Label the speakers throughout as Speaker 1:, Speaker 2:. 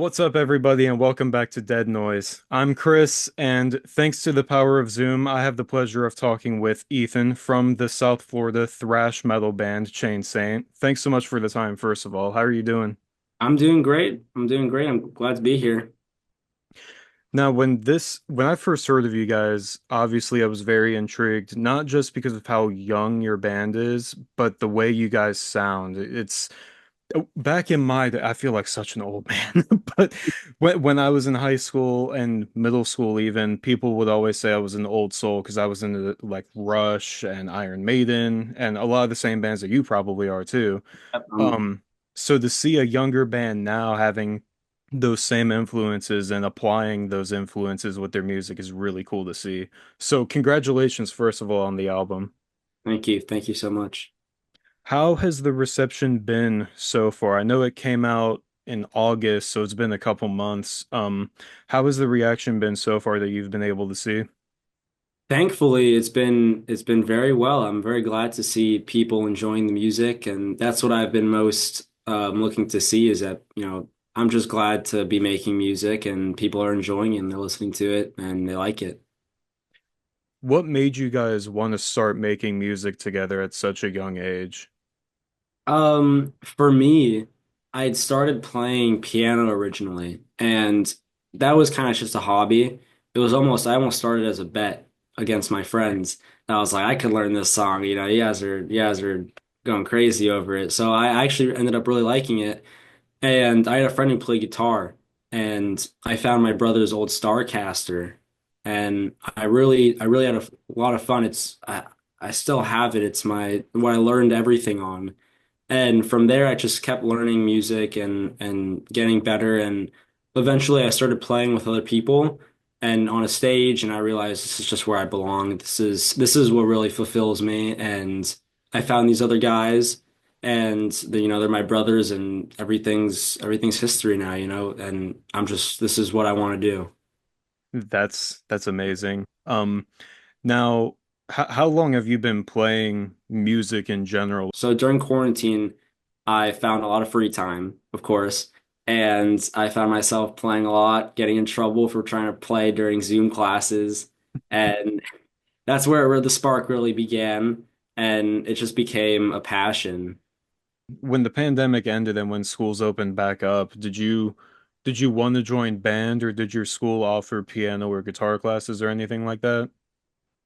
Speaker 1: What's up, everybody, and welcome back to Dead Noise. I'm Chris, and thanks to the power of Zoom, I have the pleasure of talking with Ethan from the South Florida thrash metal band Chain Saint. Thanks so much for the time, first of all. How are you doing?
Speaker 2: I'm doing great. I'm doing great. I'm glad to be here.
Speaker 1: Now, when I first heard of you guys, obviously I was very intrigued, not just because of how young your band is, but the way you guys sound. It's back in my day, I feel like such an old man, but when I was in high school and middle school even, people would always say I was an old soul because I was into like Rush and Iron Maiden and a lot of the same bands that you probably are too.
Speaker 2: Yep,
Speaker 1: Um, so to see a younger band now having those same influences and applying those influences with their music is really cool to see. So congratulations, first of all, on the album.
Speaker 2: thank you. Thank you so much.
Speaker 1: How has the reception been so far? I know it came out in August, so it's been a couple months. How has the reaction been so far that you've been able to see?
Speaker 2: Thankfully, it's been very well. I'm very glad to see people enjoying the music, and that's what I've been most looking to see is that, I'm just glad to be making music and people are enjoying it and they're listening to it and they like it.
Speaker 1: What made you guys want to start making music together at such a young age?
Speaker 2: For me, I had started playing piano originally, and that was kind of just a hobby. I almost started as a bet against my friends. I was like, I could learn this song, you guys are going crazy over it. So I actually ended up really liking it. And I had a friend who played guitar, and I found my brother's old Starcaster, and I really had a lot of fun. I still have it. It's my what I learned everything on. And from there, I just kept learning music and getting better. And eventually, I started playing with other people and on a stage. And I realized this is just where I belong. This is what really fulfills me. And I found these other guys, and they're my brothers, and everything's history now. And this is what I want to do.
Speaker 1: That's amazing. Now, how long have you been playing music in general?
Speaker 2: So during quarantine, I found a lot of free time, of course, and I found myself playing a lot, getting in trouble for trying to play during Zoom classes, and that's where the spark really began, and it just became a passion.
Speaker 1: When the pandemic ended and when schools opened back up, did you want to join band or did your school offer piano or guitar classes or anything like that?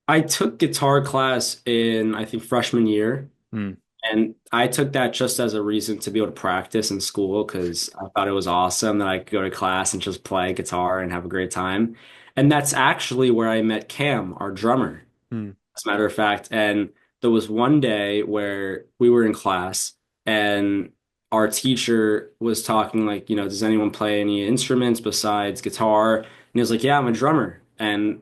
Speaker 2: I took guitar class in, I think, freshman year.
Speaker 1: Hmm.
Speaker 2: And I took that just as a reason to be able to practice in school because I thought it was awesome that I could go to class and just play guitar and have a great time. And that's actually where I met Cam, our drummer,
Speaker 1: Hmm.
Speaker 2: as a matter of fact. And there was one day where we were in class and our teacher was talking like, does anyone play any instruments besides guitar? And he was like, yeah, I'm a drummer. And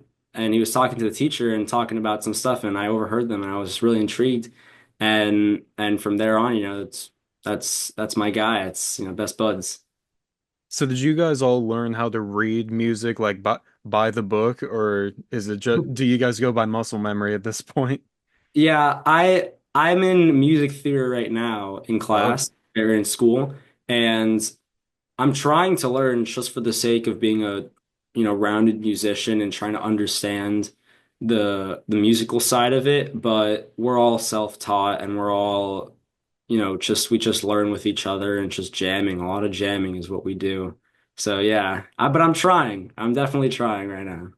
Speaker 2: he was talking to the teacher and talking about some stuff and I overheard them and I was just really intrigued. And from there on, that's my guy. It's, best buds.
Speaker 1: So did you guys all learn how to read music like by the book, or is it just do you guys go by muscle memory at this point?
Speaker 2: Yeah, I'm in music theory right now in
Speaker 1: Oh,
Speaker 2: class or in school, and I'm trying to learn just for the sake of being a, rounded musician and trying to understand the musical side of it, but we're all self-taught and we're all, we just learn with each other and just jamming. A lot of jamming is what we do. So yeah, but I'm trying. I'm definitely trying right now.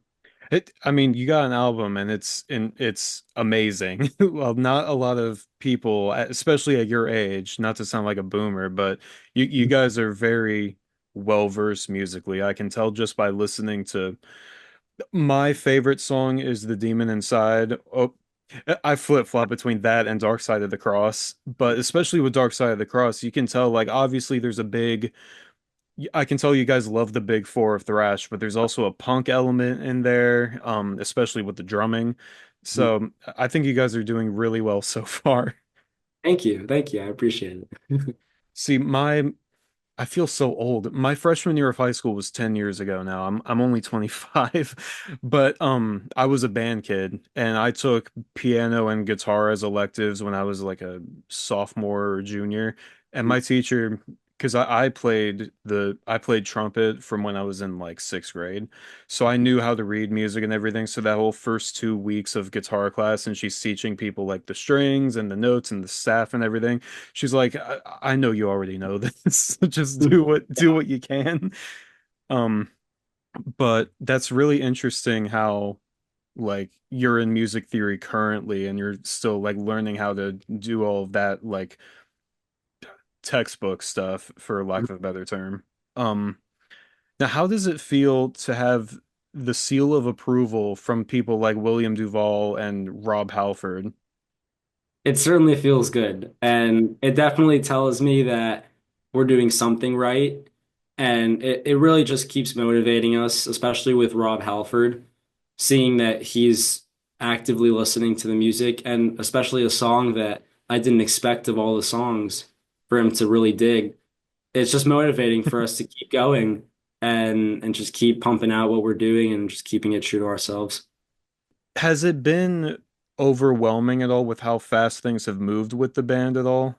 Speaker 1: I mean, you got an album and it's amazing. Well, not a lot of people, especially at your age, not to sound like a boomer, but you guys are very well versed musically. I can tell just by listening to my favorite song is The Demon Inside. Oh, I flip-flop between that and Dark Side of the Cross, but especially with Dark Side of the Cross, you can tell like obviously there's a big I can tell you guys love the big four of thrash, but there's also a punk element in there, especially with the drumming. So I think you guys are doing really well so far.
Speaker 2: Thank you. Thank you. I appreciate it.
Speaker 1: See, I feel so old. My freshman year of high school was 10 years ago now. I'm only 25, but I was a band kid and I took piano and guitar as electives when I was like a sophomore or junior. And my teacher because I played trumpet from when I was in like sixth grade, so I knew how to read music and everything. So that whole first 2 weeks of guitar class, and she's teaching people like the strings and the notes and the staff and everything. She's like, I know you already know this. Just do what you can. Um, but that's really interesting how like you're in music theory currently and you're still like learning how to do all of that like textbook stuff for lack of a better term. Um, Now how does it feel to have the seal of approval from people like William Duvall and Rob Halford?
Speaker 2: It certainly feels good. And it definitely tells me that we're doing something right. And it really just keeps motivating us, especially with Rob Halford, seeing that he's actively listening to the music and especially a song that I didn't expect of all the songs for him to really dig. It's just motivating for us to keep going and just keep pumping out what we're doing and just keeping it true to ourselves.
Speaker 1: Has it been overwhelming at all with how fast things have moved with the band at all?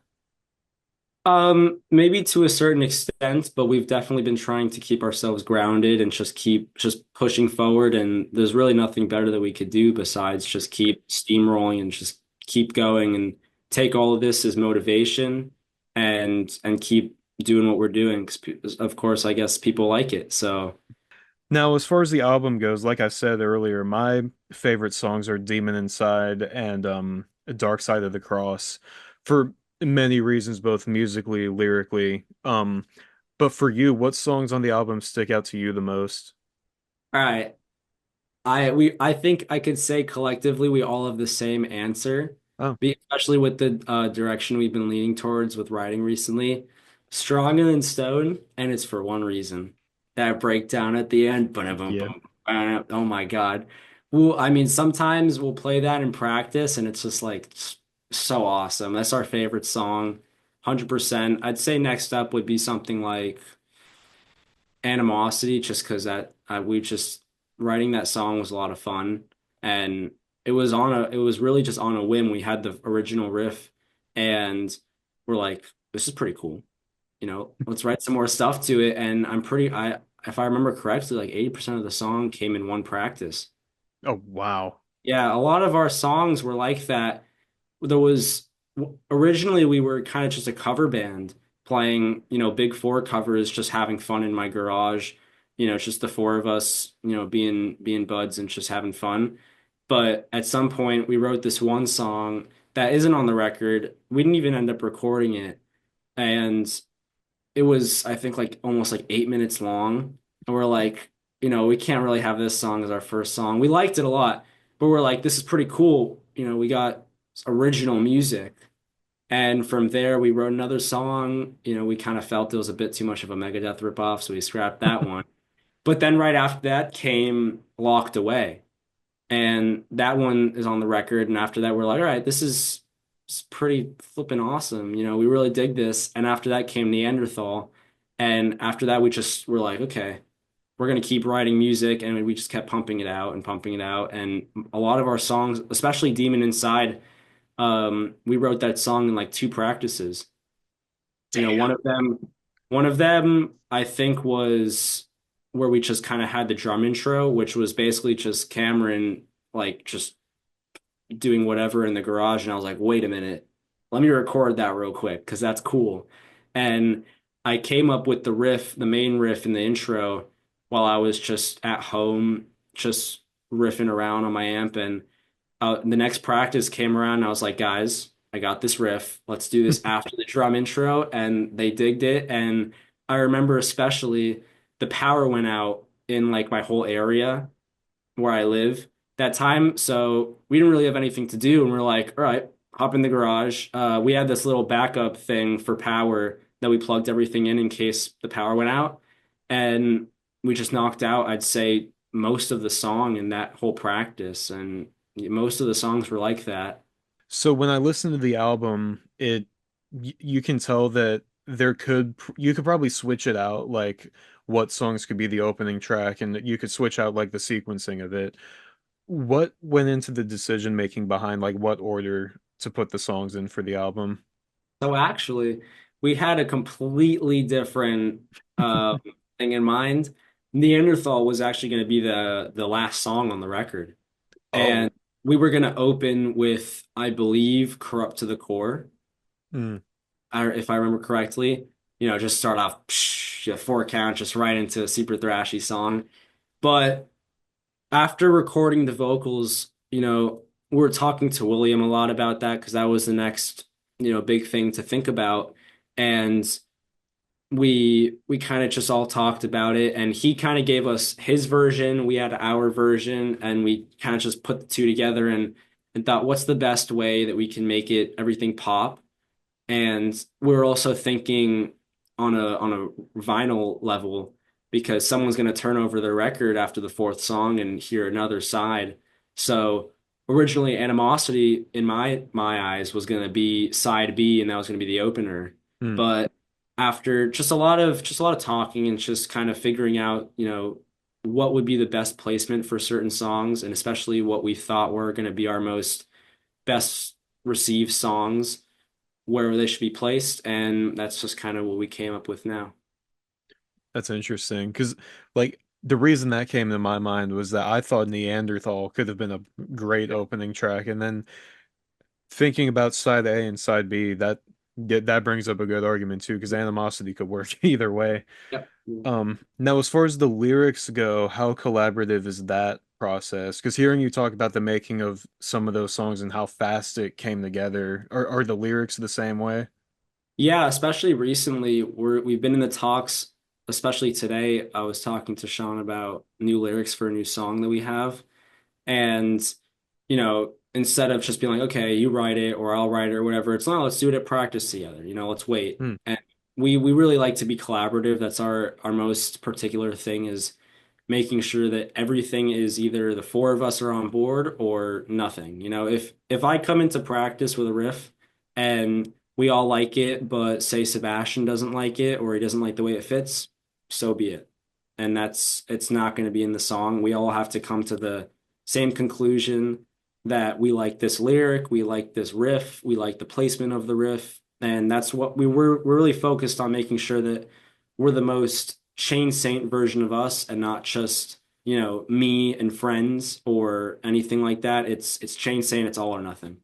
Speaker 2: Maybe to a certain extent, but we've definitely been trying to keep ourselves grounded and just keep just pushing forward. And there's really nothing better that we could do besides just keep steamrolling and just keep going and take all of this as motivation and keep doing what we're doing. 'Cause of course, I guess people like it. So,
Speaker 1: Now, as far as the album goes, like I said earlier, my favorite songs are Demon Inside and Dark Side of the Cross for many reasons, both musically, lyrically. But for you, what songs on the album stick out to you the most?
Speaker 2: all right. I think I could say collectively we all have the same answer,
Speaker 1: Oh,
Speaker 2: especially with the direction we've been leaning towards with writing recently. Stronger than Stone, and it's for one reason. That breakdown at the end, boom, boom,
Speaker 1: yeah.
Speaker 2: boom. Oh my God. Well, I mean, sometimes we'll play that in practice, and it's just like so awesome. That's our favorite song, 100%. I'd say next up would be something like Animosity, just because that we just writing that song was a lot of fun, and it was really just on a whim. We had the original riff, and we're like, this is pretty cool, let's write some more stuff to it. And I if I remember correctly, like 80% of the song came in one practice.
Speaker 1: Oh, wow.
Speaker 2: Yeah, a lot of our songs were like that. There was Originally we were kind of just a cover band playing, big four covers, just having fun in my garage. It's just the four of us, being buds and just having fun. But at some point we wrote this one song that isn't on the record. We didn't even end up recording it. And it was, I think, like almost like 8 minutes long. And we're like, we can't really have this song as our first song. We liked it a lot, but we're like, this is pretty cool. We got original music. And from there, we wrote another song. We kind of felt it was a bit too much of a Megadeth ripoff, so we scrapped that one. But then right after that came Locked Away. And that one is on the record. And after that, we're like, all right, this is it's pretty flippin' awesome. We really dig this. And after that came Neanderthal. And after that, we just were like, okay, we're gonna keep writing music. And we just kept pumping it out and pumping it out. And a lot of our songs, especially Demon Inside, we wrote that song in like two practices.
Speaker 1: Damn.
Speaker 2: One of them, I think, was where we just kind of had the drum intro, which was basically just Cameron like just doing whatever in the garage, and I was like, wait a minute, let me record that real quick because that's cool. And I came up with the riff, the main riff in the intro, while I was just at home, just riffing around on my amp. And the next practice came around, and I was like, guys, I got this riff. Let's do this after the drum intro. And they digged it. And I remember especially the power went out in like my whole area where I live that time. So we didn't really have anything to do. And we're like, all right, hop in the garage. We had this little backup thing for power that we plugged everything in case the power went out. And we just knocked out, I'd say, most of the song in that whole practice. And most of the songs were like that.
Speaker 1: So when I listen to the album, you can tell that you could probably switch it out, like what songs could be the opening track, and you could switch out like the sequencing of it. What went into the decision making behind like what order to put the songs in for the album?
Speaker 2: So actually, we had a completely different thing in mind. Neanderthal was actually going to be the last song on the record, and
Speaker 1: Oh.
Speaker 2: we were going to open with, I believe, Corrupt to the Core,
Speaker 1: Mm,
Speaker 2: if I remember correctly. Just start off yeah, 4 count, just right into a super thrashy song. But after recording the vocals, we were talking to William a lot about that because that was the next, big thing to think about. And we kind of just all talked about it, and he kind of gave us his version, we had our version, and we kind of just put the two together and thought, what's the best way that we can make it everything pop? And we're also thinking on a vinyl level because someone's going to turn over their record after the fourth song and hear another side. So originally, Animosity in my eyes was going to be side B, and that was going to be the opener.
Speaker 1: mm.
Speaker 2: But after just a lot of talking and just kind of figuring out, what would be the best placement for certain songs, and especially what we thought were going to be our most best received songs where they should be placed, and that's just kind of what we came up with now.
Speaker 1: That's interesting because, like, the reason that came to my mind was that I thought Neanderthal could have been a great opening track, and then thinking about side A and side B, that brings up a good argument too, because Animosity could work either way.
Speaker 2: Yep.
Speaker 1: Now as far as the lyrics go, how collaborative is that process? Because hearing you talk about the making of some of those songs and how fast it came together, are the lyrics the same way?
Speaker 2: Yeah, especially recently, we've been in the talks, especially today. I was talking to Sean about new lyrics for a new song that we have. And, instead of just being like, okay, you write it or I'll write it or whatever, it's not, let's do it at practice together. Let's wait.
Speaker 1: Hmm.
Speaker 2: And we really like to be collaborative. That's our most particular thing, is making sure that everything is either the four of us are on board or nothing. If I come into practice with a riff and we all like it, but say Sebastian doesn't like it or he doesn't like the way it fits, so be it. And it's not going to be in the song. We all have to come to the same conclusion that we like this lyric, we like this riff, we like the placement of the riff, and that's what we're really focused on, making sure that we're the most Chain Saint version of us and not just, me and friends or anything like that. It's Chain Saint, it's all or nothing.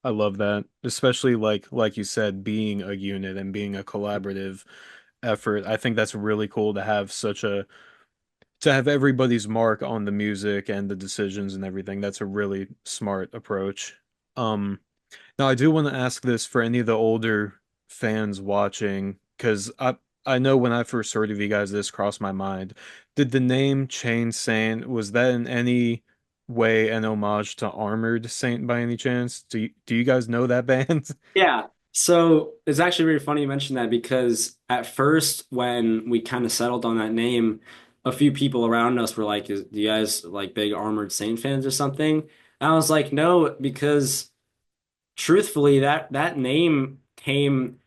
Speaker 1: I love that, especially like you said, being a unit and being a collaborative effort. I think that's really cool to have to have everybody's mark on the music and the decisions and everything. That's a really smart approach. Um, Now I do want to ask this for any of the older fans watching, because I know when I first heard of you guys, this crossed my mind. Did the name Chain Saint, was that in any way an homage to Armored Saint by any chance? Do you guys know that band?
Speaker 2: Yeah. So it's actually really funny you mentioned that, because at first, when we kind of settled on that name, a few people around us were like, do you guys like big Armored Saint fans or something? And I was like, no, because truthfully, that name came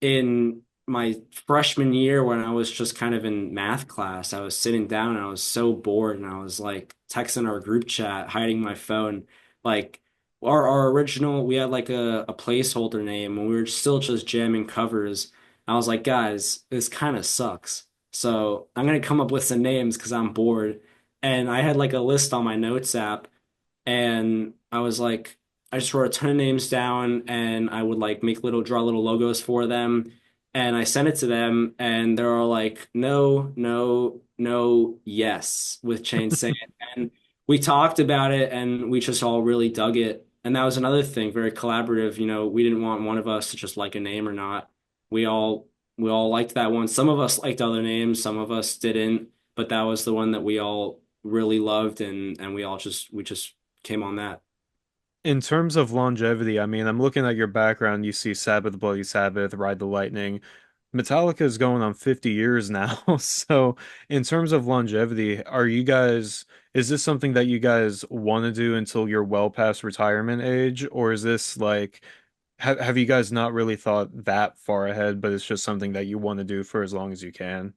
Speaker 2: in my freshman year when I was just kind of in math class. I was sitting down and I was so bored, and I was like texting our group chat, hiding my phone. Like our original, we had like a placeholder name and we were still just jamming covers. I was like, guys, this kind of sucks. So I'm gonna come up with some names because I'm bored. And I had like a list on my notes app, and I was like, I just wrote a ton of names down, and I would like draw little logos for them. And I sent it to them, and they're all like, no, no, no, yes, with Chain Saying. And we talked about it, and we just all really dug it. And that was another thing, very collaborative. We didn't want one of us to just like a name or not. We all we all liked that one. Some of us liked other names, some of us didn't, but that was the one that we all really loved, and we just came on that.
Speaker 1: In terms of longevity, I mean, I'm looking at your background, you see Sabbath, Bloody Sabbath, Ride the Lightning. Metallica is going on 50 years now. So, in terms of longevity, is this something that you guys want to do until you're well past retirement age? Or is this like, have you guys not really thought that far ahead, but it's just something that you want to do for as long as you can?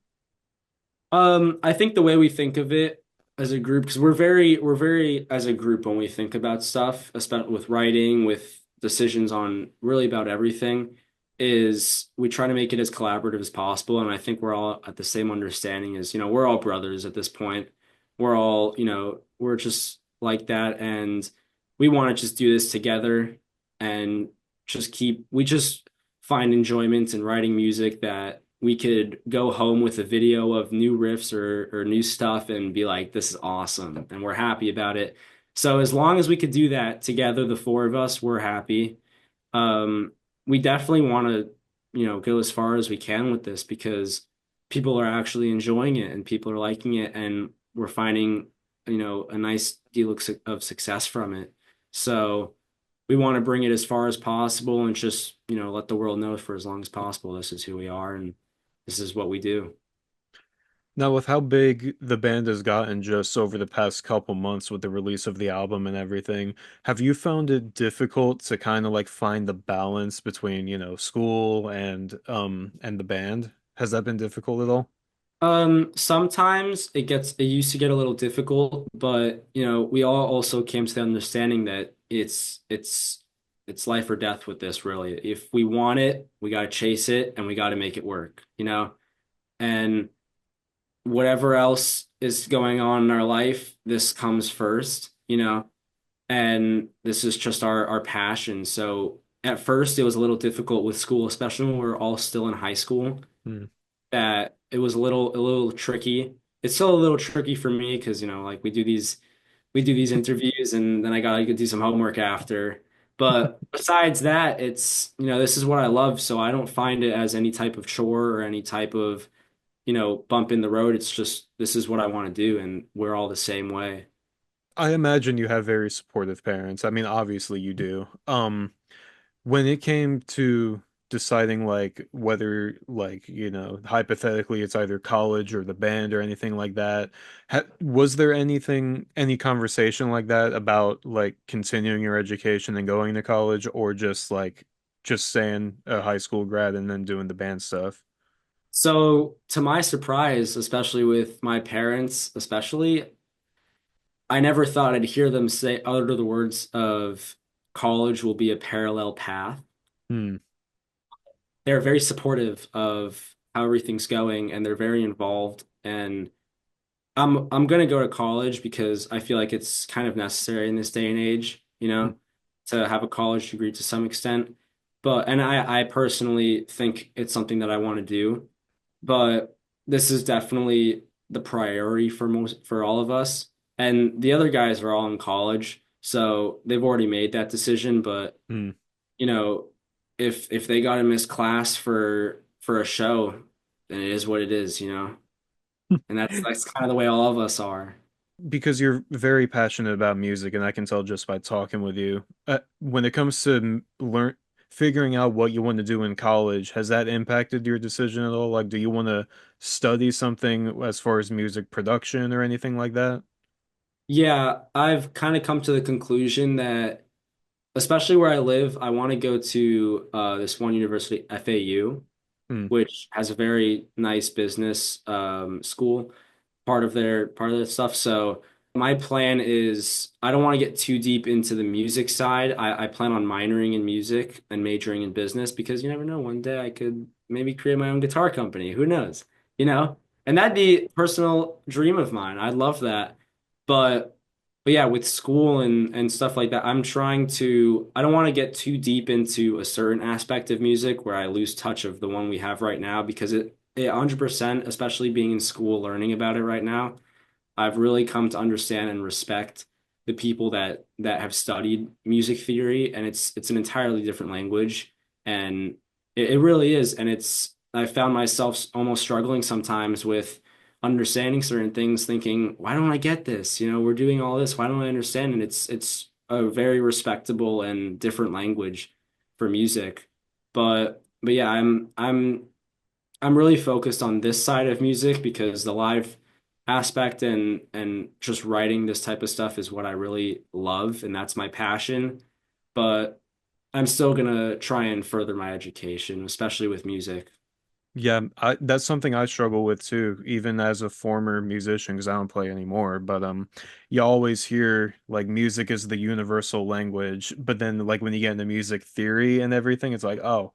Speaker 2: I think the way we think of it as a group, because we're very as a group when we think about stuff, especially with writing, with decisions on really about everything, is we try to make it as collaborative as possible. And I think we're all at the same understanding as, we're all brothers at this point. We're all, we're just like that. And we want to just do this together and we just find enjoyment in writing music that we could go home with a video of new riffs or new stuff and be like, this is awesome. And we're happy about it. So as long as we could do that together, the four of us, we're happy. Um, we definitely want to, go as far as we can with this because people are actually enjoying it and people are liking it and we're finding, a nice deal of success from it. So we want to bring it as far as possible and just, let the world know for as long as possible this is who we are and this is what we do.
Speaker 1: Now, with how big the band has gotten just over the past couple months with the release of the album and everything, have you found it difficult to kind of like find the balance between, school and the band? Has that been difficult at all?
Speaker 2: Sometimes it used to get a little difficult, but we all also came to the understanding that it's life or death with this, really. If we want it, we got to chase it and we got to make it work. And whatever else is going on in our life, this comes first. And this is just our passion. So at first it was a little difficult with school, especially when we were all still in high school
Speaker 1: Hmm.
Speaker 2: that it was a little tricky. It's still a little tricky for me because like we do these interviews and then I gotta go do some homework after. But besides that, it's this is what I love, so I don't find it as any type of chore or any type of bump in the road. It's just this is what I want to do, and we're all the same way.
Speaker 1: I imagine you have very supportive parents. I mean, obviously you do. When it came to deciding like whether like, hypothetically it's either college or the band or anything like that, was there any conversation like that about like continuing your education and going to college or just saying a high school grad and then doing the band stuff?
Speaker 2: So to my surprise, especially with my parents, especially, I never thought I'd hear them utter the words of college will be a parallel path.
Speaker 1: Hmm.
Speaker 2: They're very supportive of how everything's going and they're very involved. And I'm gonna go to college because I feel like it's kind of necessary in this day and age, to have a college degree to some extent. And I personally think it's something that I want to do. But this is definitely the priority for all of us. And the other guys are all in college, so they've already made that decision. But
Speaker 1: Hmm.
Speaker 2: you know, if they got to miss class for a show, then it is what it is. And that's kind of the way all of us are.
Speaker 1: Because you're very passionate about music, and I can tell just by talking with you. When it comes to figuring out what you want to do in college, has that impacted your decision at all? Like, do you want to study something as far as music production or anything like that?
Speaker 2: Yeah, I've kind of come to the conclusion that, especially where I live, I want to go to this one university, FAU,
Speaker 1: Hmm.
Speaker 2: which has a very nice business school part of their stuff. So my plan is I don't want to get too deep into the music side. I plan on minoring in music and majoring in business because you never know. One day I could maybe create my own guitar company. Who knows? You know? And that'd be a personal dream of mine. I'd love that. But but yeah, with school and stuff like that, I don't want to get too deep into a certain aspect of music where I lose touch of the one we have right now because it 100%, especially being in school learning about it right now, I've really come to understand and respect the people that have studied music theory, and it's an entirely different language, and it really is. And I found myself almost struggling sometimes with understanding certain things, thinking, why don't I get this? We're doing all this. Why don't I understand? And it's a very respectable and different language for music. But yeah, I'm really focused on this side of music because the live aspect and just writing this type of stuff is what I really love and that's my passion. But I'm still gonna try and further my education, especially with music.
Speaker 1: Yeah, that's something I struggle with too, even as a former musician, because I don't play anymore. But you always hear like music is the universal language, but then like when you get into music theory and everything, it's like, oh.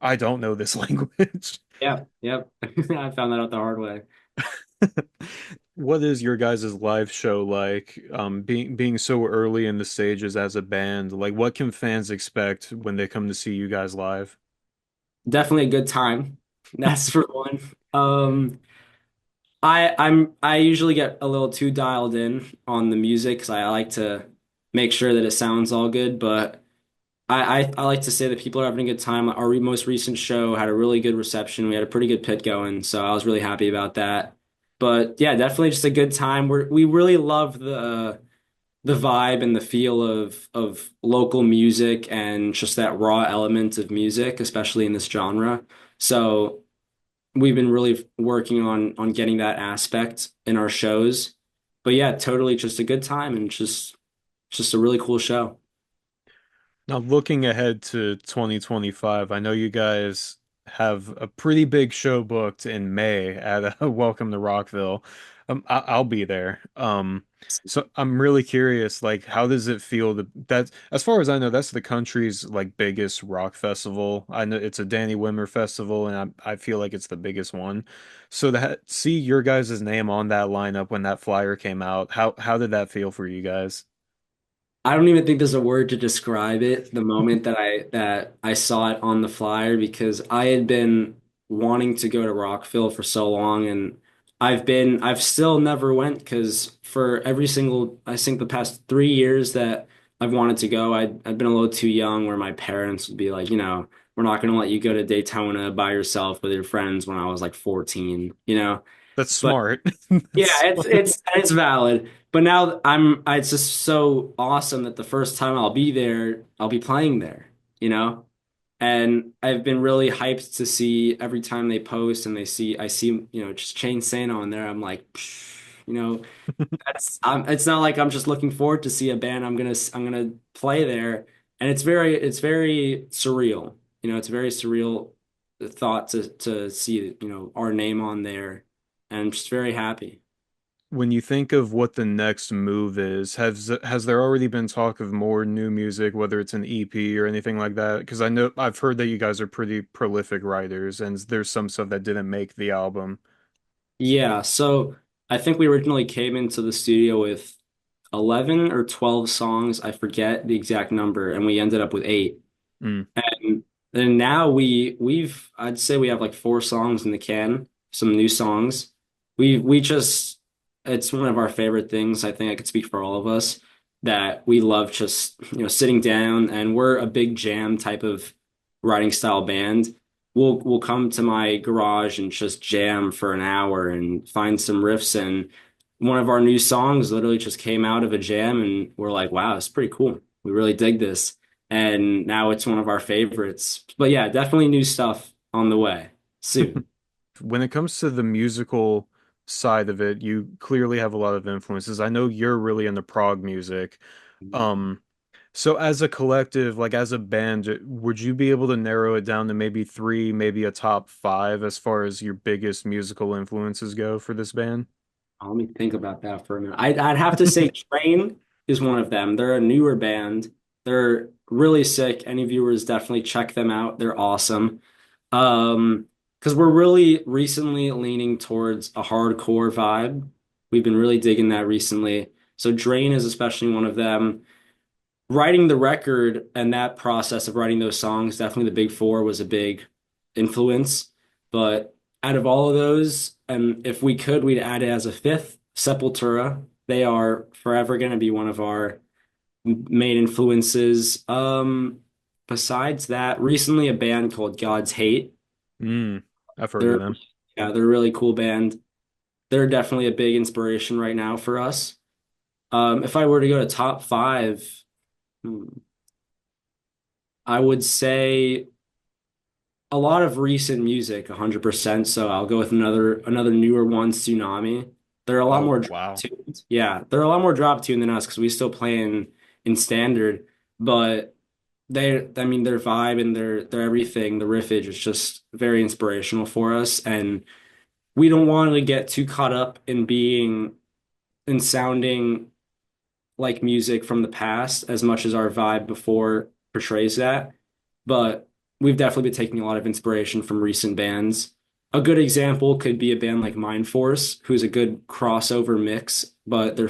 Speaker 1: I don't know this language.
Speaker 2: Yeah, yep. I found that out the hard way.
Speaker 1: What is your guys' live show like? Being so early in the stages as a band, like what can fans expect when they come to see you guys live?
Speaker 2: Definitely a good time. That's for one. I usually get a little too dialed in on the music because I like to make sure that it sounds all good, but I like to say that people are having a good time. Our most recent show had a really good reception. We had a pretty good pit going, so I was really happy about that. But yeah, definitely just a good time. We really love the vibe and the feel of local music and just that raw element of music, especially in this genre. So we've been really working on getting that aspect in our shows. But yeah, totally just a good time and just a really cool show.
Speaker 1: Now, looking ahead to 2025, I know you guys have a pretty big show booked in May at Welcome to Rockville. I'll be there. So I'm really curious, like, how does it feel that, as far as I know, that's the country's like biggest rock festival. I know it's a Danny Wimmer festival, and I feel like it's the biggest one. So that see your guys' name on that lineup when that flyer came out, how did that feel for you guys?
Speaker 2: I don't even think there's a word to describe it, the moment that I saw it on the flyer because I had been wanting to go to Rockville for so long and I've still never went because for every single I think the past 3 years that I've wanted to go, I've been a little too young where my parents would be like, we're not going to let you go to Daytona by yourself with your friends when I was like 14.
Speaker 1: That's
Speaker 2: But
Speaker 1: smart.
Speaker 2: yeah,
Speaker 1: That's
Speaker 2: it's valid. But now it's just so awesome that the first time I'll be there, I'll be playing there, you know? And I've been really hyped to see every time they post and I see, just Chain Saint on there. I'm like, psh, you know, it's not like I'm just looking forward to see a band. I'm gonna play there. And it's very surreal. It's a very surreal thought to see, our name on there. And I'm just very happy.
Speaker 1: when you think of what the next move is, has there already been talk of more new music, whether it's an EP or anything like that? Because I know I've heard that you guys are pretty prolific writers, and there's some stuff that didn't make the album.
Speaker 2: Yeah, so I think we originally came into the studio with 11 or 12 songs. I forget the exact number, and we ended up with eight.
Speaker 1: Mm.
Speaker 2: And then now I'd say we have like four songs in the can, some new songs. We just it's one of our favorite things. I think I could speak for all of us that we love just, sitting down and we're a big jam type of writing style band. We'll come to my garage and just jam for an hour and find some riffs and one of our new songs literally just came out of a jam and we're like, wow, it's pretty cool. We really dig this and now it's one of our favorites. But yeah, definitely new stuff on the way soon.
Speaker 1: When it comes to the musical side of it, you clearly have a lot of influences. I know you're really into prog music. Um, so as a collective, like as a band, would you be able to narrow it down to maybe three, maybe a top five as far as your biggest musical influences go for this band?
Speaker 2: Let me think about that for a minute. I'd have to say Train is one of them. They're a newer band. They're really sick. Any viewers definitely check them out. They're awesome. Because we're really recently leaning towards a hardcore vibe. We've been really digging that recently. So Drain is especially one of them. Writing the record and that process of writing those songs, definitely the big four was a big influence. But out of all of those, and if we could, we'd add it as a fifth, Sepultura. They are forever going to be one of our main influences. Besides that, recently a band called God's Hate.
Speaker 1: Mm, I've heard of
Speaker 2: They're
Speaker 1: them.
Speaker 2: yeah, they're a really cool band. They're definitely a big inspiration right now for us. If I were to go to top five, hmm, I would say a lot of recent music, 100%. So I'll go with another newer one, Tsunami. They're a lot
Speaker 1: Oh,
Speaker 2: more drop
Speaker 1: wow.
Speaker 2: tuned. Yeah, they're a lot more drop tuned than us because we still play in standard. But I mean, their vibe and their everything, the riffage is just very inspirational for us. And we don't want to get too caught up in being and sounding like music from the past as much as our vibe before portrays that. But we've definitely been taking a lot of inspiration from recent bands. A good example could be a band like Mind Force, who's a good crossover mix, but they're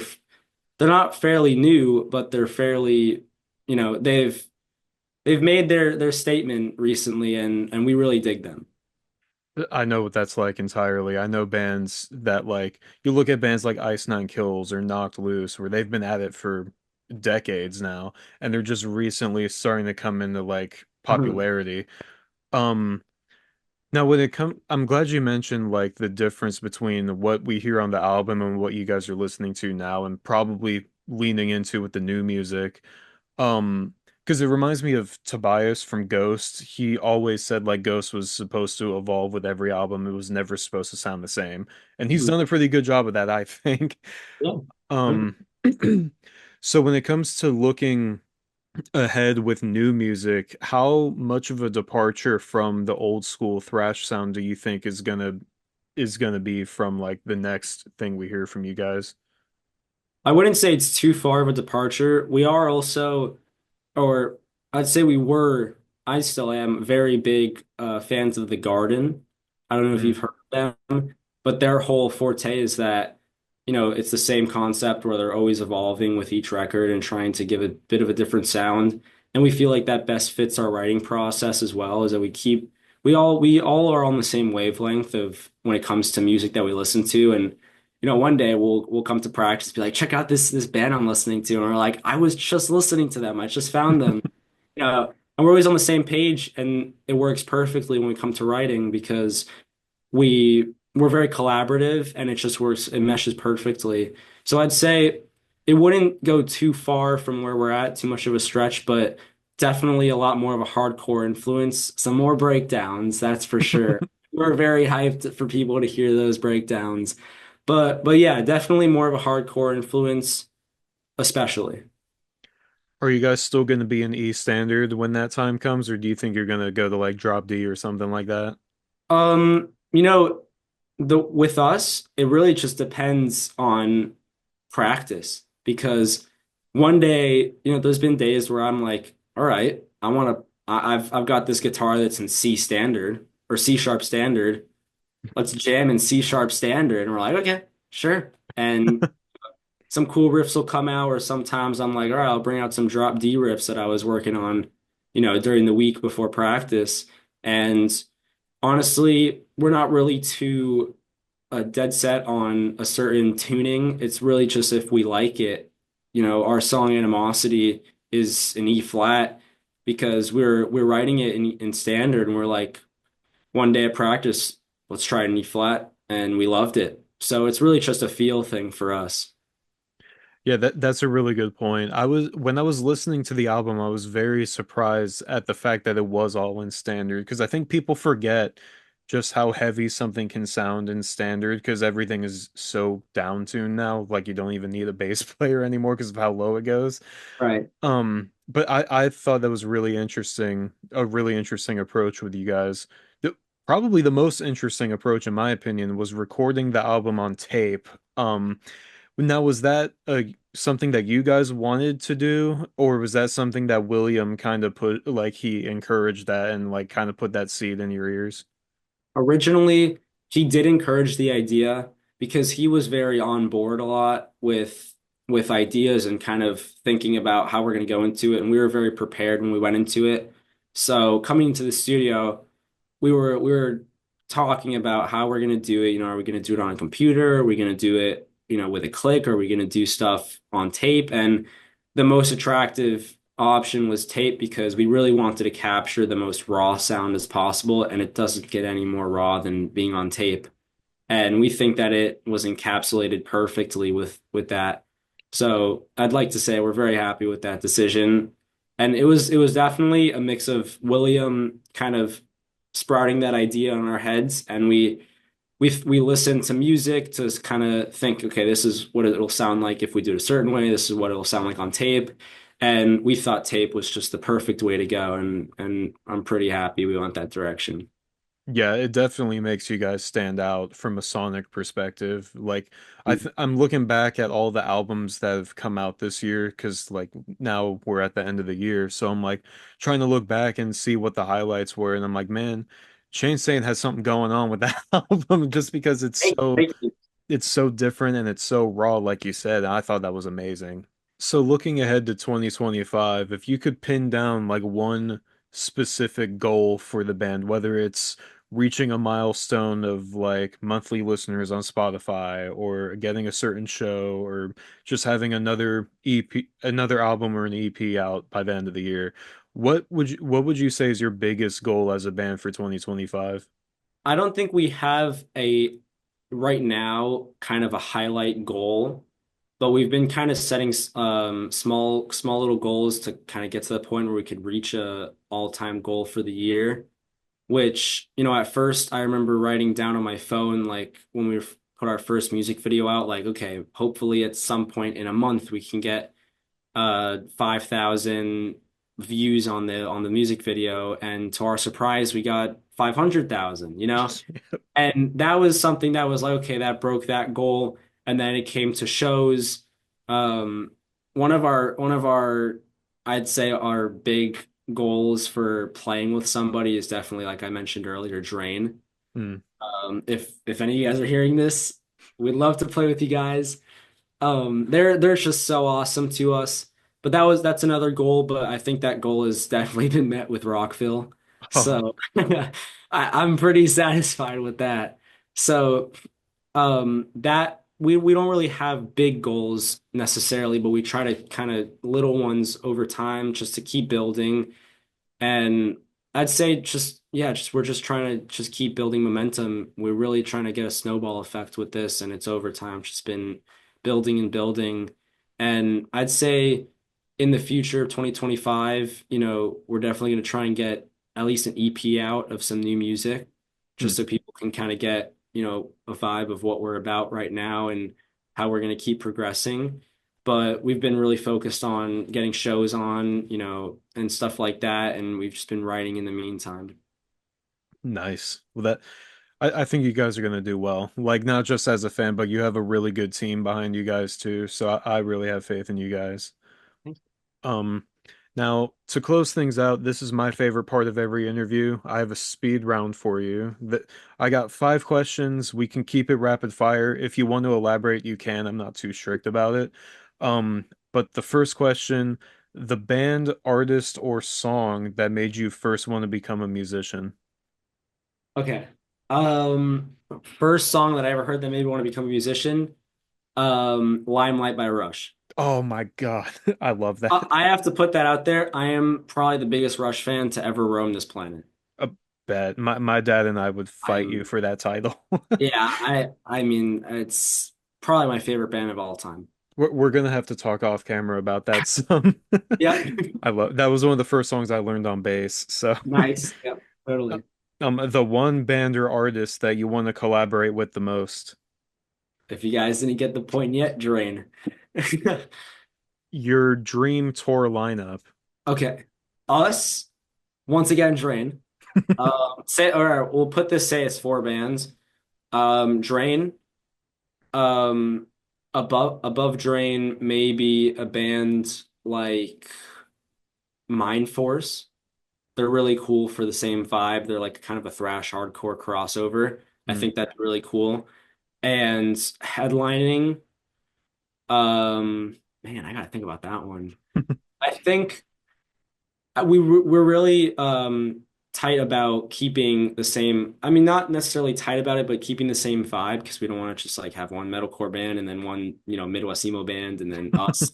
Speaker 2: not fairly new, but they're fairly, they've made their statement recently, and we really dig them.
Speaker 1: I know what that's like entirely. I know bands that like you look at bands like Ice Nine Kills or Knocked Loose where they've been at it for decades now and they're just recently starting to come into like
Speaker 2: Mhm.
Speaker 1: popularity. Um Now when it come I'm glad you mentioned like the difference between what we hear on the album and what you guys are listening to now and probably leaning into with the new music. Because it reminds me of Tobias from Ghost. He always said like Ghost was supposed to evolve with every album. It was never supposed to sound the same. And he's done a pretty good job of that, I think.
Speaker 2: Yeah.
Speaker 1: Um, so when it comes to looking ahead with new music, how much of a departure from the old school thrash sound do you think is gonna be from like the next thing we hear from you guys?
Speaker 2: I wouldn't say it's too far of a departure. We are also, or I'd say we were, I still am, very big fans of The Garden. I don't know if you've
Speaker 1: Mm.
Speaker 2: heard of them, but their whole forte is that, it's the same concept where they're always evolving with each record and trying to give a bit of a different sound. And we feel like that best fits our writing process as well, is that we all are on the same wavelength of when it comes to music that we listen to. And one day we'll come to practice, be like, check out this band I'm listening to, and we're like, I was just listening to them, I just found them, and we're always on the same page, and it works perfectly when we come to writing because we're very collaborative, and it just works, it meshes perfectly. So I'd say it wouldn't go too far from where we're at, too much of a stretch, but definitely a lot more of a hardcore influence, some more breakdowns, that's for sure. We're very hyped for people to hear those breakdowns. But yeah, definitely more of a hardcore influence, especially.
Speaker 1: Are you guys still going to be in E standard when that time comes, or do you think you're going to go to like drop D or something like that?
Speaker 2: Um, you know, the with us, it really just depends on practice because one day, there's been days where I'm like, all right, I've got this guitar that's in C standard or C sharp standard. Let's jam in C sharp standard. And we're like, okay, sure. And some cool riffs will come out, or sometimes I'm like, all right, I'll bring out some drop D riffs that I was working on, during the week before practice. And honestly, we're not really too dead set on a certain tuning. It's really just if we like it. Our song Animosity is an E flat because we're writing it in standard, and we're like, one day at practice, let's try an E flat, and we loved it. So it's really just a feel thing for us.
Speaker 1: Yeah, that's a really good point. When I was listening to the album, I was very surprised at the fact that it was all in standard because I think people forget just how heavy something can sound in standard because everything is so down tuned now. Like you don't even need a bass player anymore because of how low it goes.
Speaker 2: Right.
Speaker 1: But I thought that was really interesting, a really interesting approach with you guys. Probably the most interesting approach, in my opinion, was recording the album on tape. Now, was that something that you guys wanted to do, or was that something that William kind of put, like, he encouraged that and, like, kind of put that seed in your ears?
Speaker 2: Originally, he did encourage the idea because he was very on board a lot with ideas and kind of thinking about how we're going to go into it, and we were very prepared when we went into it. So coming into the studio, we were talking about how we're going to do it. Are we going to do it on a computer? Are we going to do it, with a click? Are we going to do stuff on tape? And the most attractive option was tape because we really wanted to capture the most raw sound as possible, and it doesn't get any more raw than being on tape. And we think that it was encapsulated perfectly with that. So I'd like to say we're very happy with that decision. And it was definitely a mix of William kind of sprouting that idea in our heads, and we listen to music to kind of think, okay, this is what it'll sound like if we do it a certain way. This is what it'll sound like on tape. And we thought tape was just the perfect way to go, and I'm pretty happy we went that direction.
Speaker 1: Yeah, it definitely makes you guys stand out from a sonic perspective. Like I'm looking back at all the albums that have come out this year because like now we're at the end of the year. So I'm like trying to look back and see what the highlights were and I'm like, man, Shane Sane has something going on with that album just because
Speaker 2: Thank you.
Speaker 1: it's so different and it's so raw like you said. I thought that was amazing. So looking ahead to 2025, if you could pin down like one specific goal for the band, whether it's reaching a milestone of like monthly listeners on Spotify or getting a certain show or just having another EP, another album or an EP out by the end of the year, what would you say is your biggest goal as a band for 2025?
Speaker 2: I don't think we have a right now kind of a highlight goal, but we've been kind of setting small little goals to kind of get to the point where we could reach a all-time goal for the year. Which, at first I remember writing down on my phone, like when we put our first music video out, like, okay, hopefully at some point in a month we can get 5,000 views on the music video, and to our surprise, we got 500,000, and that was something that was like, okay, that broke that goal. And then it came to shows. Um, one of our, I'd say our big goals for playing with somebody is definitely, like I mentioned earlier, Drain.
Speaker 1: Hmm.
Speaker 2: If any of you guys are hearing this, we'd love to play with you guys. They're just so awesome to us. But that's another goal, but I think that goal has definitely been met with Rockville.
Speaker 1: Oh,
Speaker 2: So I'm pretty satisfied with that. So that we don't really have big goals necessarily, but we try to kind of little ones over time just to keep building. And I'd say just, yeah, just we're just trying to just keep building momentum. We're really trying to get a snowball effect with this, and it's over time just been building and building. And I'd say in the future of 2025, we're definitely going to try and get at least an EP out of some new music,
Speaker 1: hmm.
Speaker 2: just so people can kind of get, a vibe of what we're about right now and how we're going to keep progressing. But we've been really focused on getting shows on, and stuff like that. And we've just been writing in the meantime.
Speaker 1: Nice. Well, I think you guys are gonna do well. Like not just as a fan, but you have a really good team behind you guys too. So I really have faith in you guys. Um, Now to close things out, this is my favorite part of every interview. I have a speed round for you. That I got 5 questions. We can keep it rapid fire. If you want to elaborate, you can. I'm not too strict about it. But the first question, the band, artist, or song that made you first want to become a musician.
Speaker 2: Okay. First song that I ever heard that made me want to become a musician, Limelight by Rush.
Speaker 1: Oh my God. I love
Speaker 2: I
Speaker 1: that.
Speaker 2: I have to put that out there. I am probably the biggest Rush fan to ever roam this planet.
Speaker 1: A bet. My dad and I would fight you
Speaker 2: I'm,
Speaker 1: for that title.
Speaker 2: yeah, I mean, it's probably my favorite band of all time.
Speaker 1: We're gonna have to talk off camera about that some.
Speaker 2: Yep.
Speaker 1: I love that was one of the first songs I learned on bass. So,
Speaker 2: Nice. Yep. Totally.
Speaker 1: the one band or artist that you want to collaborate with the most,
Speaker 2: If you guys didn't get the point yet, Drain.
Speaker 1: your dream tour lineup.
Speaker 2: Okay. Us, once again, Drain. Say, or we'll put this, say it's 4 bands. Drain, um, above Drain, maybe a band like Mind Force. They're really cool for the same vibe. They're like kind of a thrash hardcore crossover. I
Speaker 1: Hmm.
Speaker 2: think that's really cool. And headlining, man, I gotta think about that one. I think we're really tight about keeping the same. I mean, not necessarily tight about it, but keeping the same vibe because we don't want to just like have one metalcore band and then one, Midwest emo band and then us.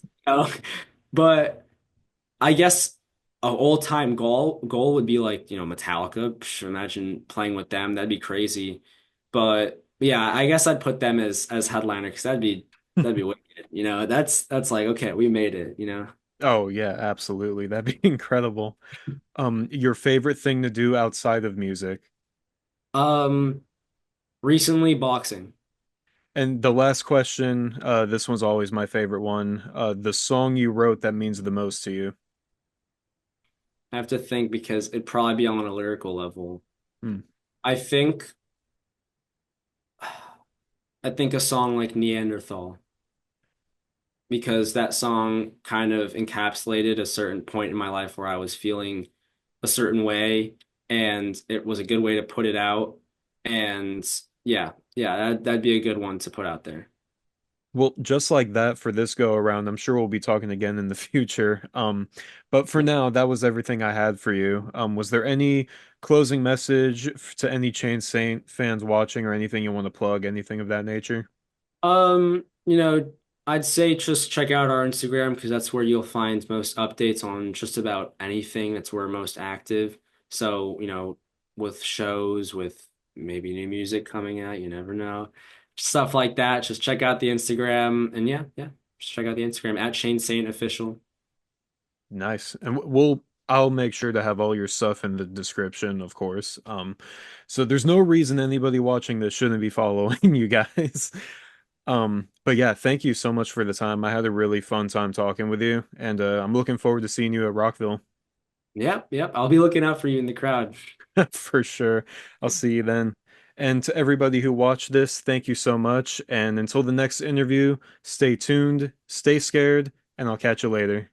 Speaker 2: But I guess a all-time goal would be like, Metallica. Psh, imagine playing with them. That'd be crazy. But yeah, I guess I'd put them as headliner because that'd be wicked. That's like, okay, we made it.
Speaker 1: Oh yeah, absolutely. That'd be incredible. Your favorite thing to do outside of music.
Speaker 2: Um, Recently boxing.
Speaker 1: And the last question, this one's always my favorite one. The song you wrote that means the most to you.
Speaker 2: I have to think because it'd probably be on a lyrical level.
Speaker 1: Hmm.
Speaker 2: I think I think a song like Neanderthal, because that song kind of encapsulated a certain point in my life where I was feeling a certain way, and it was a good way to put it out. And yeah, yeah, that'd be a good one to put out there.
Speaker 1: Well, just like that for this go around, I'm sure we'll be talking again in the future. But for now, that was everything I had for you. Was there any closing message to any Chain Saint fans watching or anything you want to plug, anything of that nature?
Speaker 2: You know, I'd say just check out our Instagram because that's where you'll find most updates on just about anything. That's where we're most active. So, with shows, with maybe new music coming out, you never know. Stuff like that. Just check out the Instagram and yeah, yeah. Just check out the Instagram at Shane Saint Official.
Speaker 1: Nice. And I'll make sure to have all your stuff in the description, of course. So there's no reason anybody watching this shouldn't be following you guys. But yeah, thank you so much for the time. I had a really fun time talking with you, and I'm looking forward to seeing you at Rockville
Speaker 2: Yep, yep. I'll be looking out for you in the crowd.
Speaker 1: for sure. I'll see you then. And to everybody who watched this, thank you so much. And until the next interview, stay tuned, stay scared, and I'll catch you later.